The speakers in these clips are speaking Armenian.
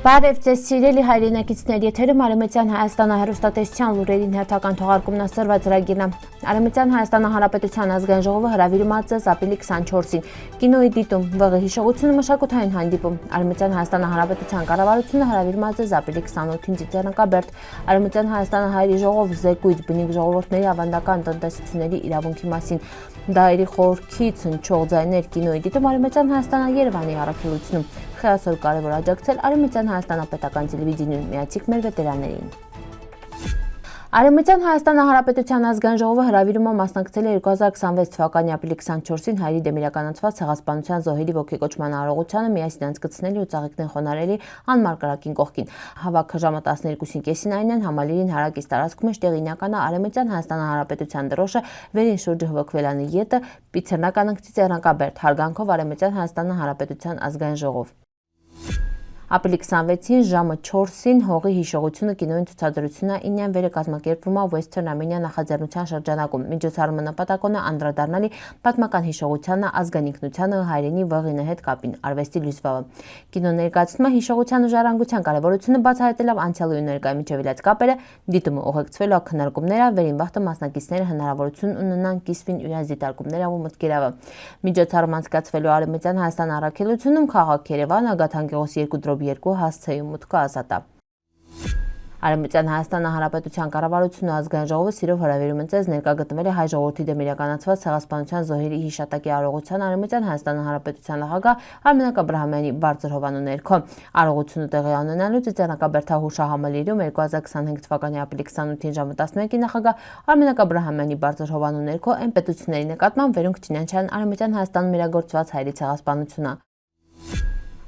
Բարև ձեզ սիրելի հայրենակիցներ, եթերում Արևմտյան Հայաստանը հեռուստատեսության լուրերին հերթական թողարկումն ասրված ծրագիրն է։ Արևմտյան Հայաստանի Հանրապետության ազգային ժողովը հրավիրումած է ապրիլի 24-ին։ Կինոյի դիտում, ՎՂ հիշողությունը մշակութային հանդիպում։ Արևմտյան Հայաստանի Հանրապետության կառավարությունը հրավիրումած է ապրիլի 28-ին Ծիծեռնակաբերդ։ Արևմտյան Հայաստանի հայերի ժողով զեկույց բնիկ ժողովուրդների ավանդական տնտեսությունների իրավունքի մասին։ Դայերի խորքից հնչող ձայներ կինոյի դիտում Արևմտյան Հայաստանի Երևանի առաքելությունում։ Խելացոր կարևոր աջակցել Արևմտյան Հայաստանի պետական տելևիզիոնում միացիկ մեր վետերաններին։ Արևմտյան Հայաստանի Հանրապետության ազգային ժողովը հրավիրումը մասնակցել է 2026 թվականի ապրիլի 24-ին հայերի դեմ իրականացված ցեղասպանության զոհերի ոգեկոչման արարողությանը միասին անցկացնելի ու ծաղիկներ խոնարհելի անմարգարակին կողքին։ Հավաքը ժամը 12:30-ին այն են համալիրին հարակից տարածքում է տեղինականա Արևմտյան Հայաստանի Հանրապետության դրոշը վերին շուրջը հվկվելանի ետը Պիցեռնական Ծիծեռնակաբերդ հարգանքով Արևմտյան Հայաստանի Հանրապետության ազգային ժողով։ Ապրիլի 26-ին ժամը 4-ին հողի հիշողությունը կինոյին ցուցադրությունը ինյան վերը կազմակերպվում է Western Armenia նախաձեռնության շրջանակում։ Միջոցառումը նպատակոն է անդրադառնալի պատմական հիշողությանը, ազգային ինքնությանը, հայրենի վղինը հետ կապին, արվեստի լույսվավը։ Կինո ներկայացնում է հիշողության ու ժառանգության կարևորությունը բացահայտելով անցյալի ու ներկայի միջև իրաց կապերը, դիտումը ուղեկցվելու քննարկումները, վերին բախտը մասնակիցները հնարավորություն ունենան կիսվին իրենց դիտարկումները ու մտքերավը։ Միջոցառումը անցկացվելու Արևմտյան Հայաստանի առաքելությունում քաղաք Երևանը, Գաթանգեղոս 2/2 հասցեում մուտքը ազատ է։ Արևմտյան Հայաստանի Հանրապետության կառավարությունը ազգային ժողովը սիրով հրավիրում է ձեզ ներկա գտնվել է հայ ժողովրդի դեմ իրականացված ցեղասպանության զոհերի հիշատակի արարողության Արևմտյան Հայաստանի Հանրապետության նախագահ Արմենակ Աբրահամյանի բարձր հովանու ներքո։ Արարողությունը տեղի ունենալու Ծիծեռնակաբերդի հուշահամալիրում 2025 թվականի ապրիլի 28-ին ժամը 11-ի նախագահ Արմենակ Աբրահամյանի բարձր հովանու ներքո այն պետությունների նկատմամբ վերոնք չնանչան Արևմտյան Հայաստանում իրագործված հայերի ցեղասպանությունը։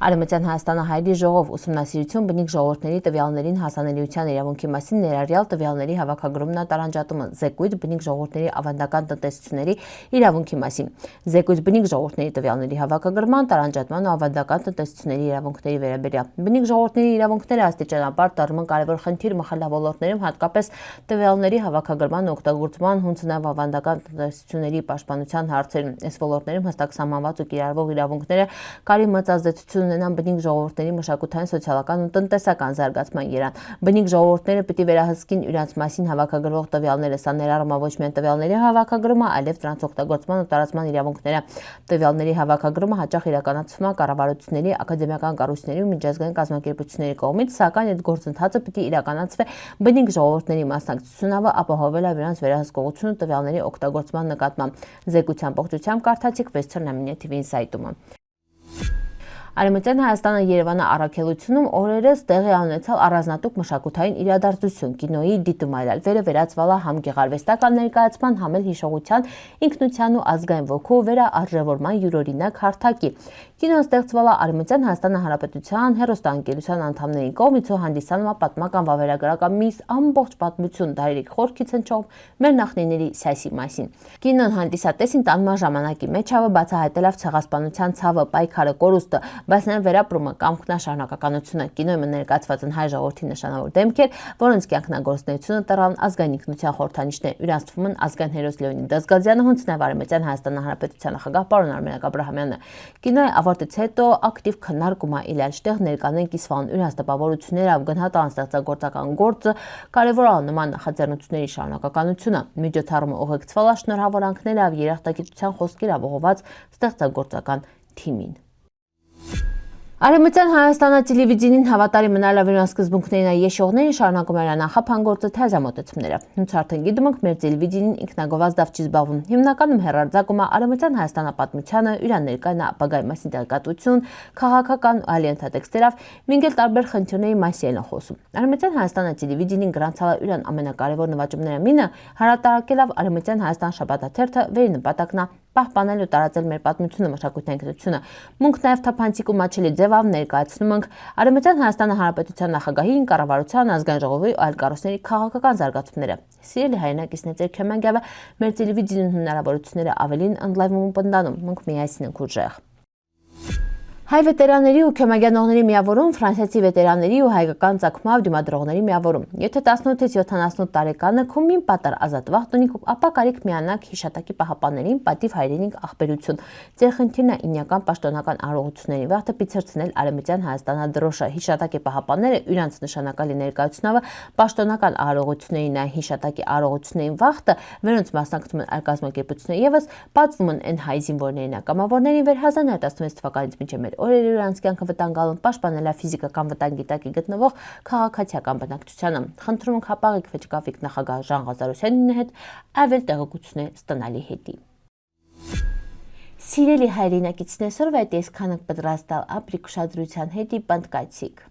Արևմտյան Հայաստանի հայերի ժողով ուսումնասիրություն բնիկ ժողովուրդների տվյալներին հասանելիության իրավունքի մասին ներառյալ տվյալների հավաքագրումն տարանջատումը զեկույց բնիկ ժողովուրդների ավանդական տնտեսությունների իրավունքի մասին զեկույց բնիկ ժողովուրդների տվյալների հավաքագրման տարանջատման ու ավանդական տնտեսությունների իրավունքների վերաբերյալ բնիկ ժողովուրդների իրավունքները աստիճանաբար դառնում են կարևոր խնդիր մխելա ոլորտներում, հատկապես տվյալների հավաքագրման ու օգտագործման, հունց նաև ավանդական տնտեսությունների պաշտպանության հարցերում։ Այս ոլորտներում հստակ սահմանված ու կիրառվող իրավունքները կարի մծազդեցություն ունենան բնիկ ժողովուրդների մշակութային, սոցիալական ու տնտեսական զարգացման երան։ Բնիկ ժողովուրդները պիտի վերահսկին իրենց մասին հավաքագրվող տվյալները, սա ներառում է ոչ միայն տվյալների հավաքագրումը, այլև դրանց օգտագործման ու տարածման իրավունքները։ Տվյալների հավաքագրումը հաճախ իրականացվում է կառավարությունների, ակադեմիական կառույցների ու միջազգային կազմակերպությունների կողմից, սակայն այդ գործընթացը պիտի իրականացվի բնիկ ժողովուրդների մասնակցությունով, ապահովելով իրենց վերահսկողությունը տվյալների օգտագործման նկատմամբ։ Զեկույցյան փոխջությամբ կարդացիք Western Armenia TV-ի սայթում։ Արևմտյան Հայաստանը Երևանը առաքելությունում օրերս տեղի ունեցավ առանձնատուկ մշակութային իրադարձություն կինոյի դիտում այլևերը վերածվել է համ գեղարվեստական ներկայացման, համ էլ հիշողության, ինքնության ու ազգային ոգու վերաարժևորման յուրօրինակ հարթակի։ Կինոն ստեղծվել է Արևմտյան Հայաստանի Հանրապետության հեռուստաընկերության անդամների կողմից ու հանդիսանում է պատմական վավերագրական մի ամբողջ պատմություն դարերի խորքից հնչող մեր նախնիների սայսի մասին։ Կինոն հանդիսատեսին տանում է ժամանակի մեջ բացահայտելով ցեղասպանության ցավը, պայքարը, կորուստը, բայց նաև վերապրումը, կամքն շարունակականությունը։ Կինոյում ներկայացված են հայ ժողովրդի նշանավոր դեմքեր, որոնց կյանքնագործունեությունը տռան ազգային ինքնության խորհրդանիշն է։ Իրենց թվում են ազգային հերոս Լեոնիդ Դասգազյանը, հունց նաև Արևմտյան Հայաստանի Հանրապետության նախագահ պարոն Արմենակ Աբրահամյանը։ Կինոյի ավարտից հետո ակտիվ քննարկում է իլաշտեղ ներկանեն կիսվան իրենց տպավորություններով գնահատան ստեղծագործական գործը, կարևորալ նման նախաձեռնությունների շարունակականությունը։ Միջոցառումը ուղեկցվել է շնորհավորանքներով երախտագիտության խոսքերով ուղղված ստեղծագործական թիմին։ Արևմտյան Հայաստանի տելևիզիոնին հավատարիմ մնալով իրենց սկզբունքներին եշողներին շարունակում է նախապան գործը թեզամոտեցումները։ Հենց արդեն գիտում ենք, մեր տելևիզիոնին ինքնագովազդով չի զբաղվում։ Հիմնականում հեռարձակում է Արևմտյան Հայաստանի պատմությանը, իրան ներկային ապագայի մասին տեղեկատվություն, քաղաքական ու այլ ենթատեքստերով, մինչև տարբեր խնդիրների մասին են խոսում։ Արևմտյան Հայաստանի տելևիզիոնին գրանցել է իրան ամենակարևոր նվաճումները մինը հրատարակելով Արևմտյան Հայաստան շաբաթաթերթը, վերի նպատակն է պահպանել ու տարածել մեր պատմությունը, մշակութային գիտությունը։ Մենք նաև թափանցիկ ու մաչելի ձևով ներկայացնում ենք Արևմտյան Հայաստանի Հանրապետության նախագահին, կառավարության, ազգային ժողովի ու այլ կառույցների քաղաքական զարգացումները։ Սիրելի հայրենակիցներ, ձեր քեմանգավը մեր տելևիզիոն հնարավորությունները ավելին ընդլայնվում ու պնդանում։ Մենք միասին ենք ուժեղ։ Հայ վետերանների ու քյոմագյանողների միավորում, ֆրանսիացի վետերանների ու հայկական ծագումով դիմադրողների միավորում։ Եթե 18-ից 78 տարեկանը քումին պատար ազատ վաղ տունի, ապա կարիք միանաք հիշատակի պահապաններին, պատիվ հայրենիք աղբերություն։ Ձեր խնդիրն է ինյական պաշտոնական արարողությունների վաղ տպի ցրցնել Արևմտյան Հայաստանադրոշը։ Հիշատակի պահապանները իրանց նշանակալի ներկայացնողը պաշտոնական արարողությունների նա հիշատակի արարողությունների վաղտը, որոնց մասնակցում են այլ կազմակերպություններ եւս պատվում են այն հայ զինվորներին ակամավորներին վեր 1916 թվականից մինչև օրերի անց կյանքը վտանգալն պաշտպանել է ֆիզիկական վտանգի տակ գտնվող քաղաքացիական բնակչությանը։ Խնդրում ենք հապաղեք վճկավիկ նախագահ Ժան Ղազարոսյանին հետ ավել տեղեկություններ ստանալի հետի։ Սիրելի հայրենակիցներ, այսօրվա այդ այսքանը պատրաստալ ապրիկ ուշադրության հետի բանտկացիք։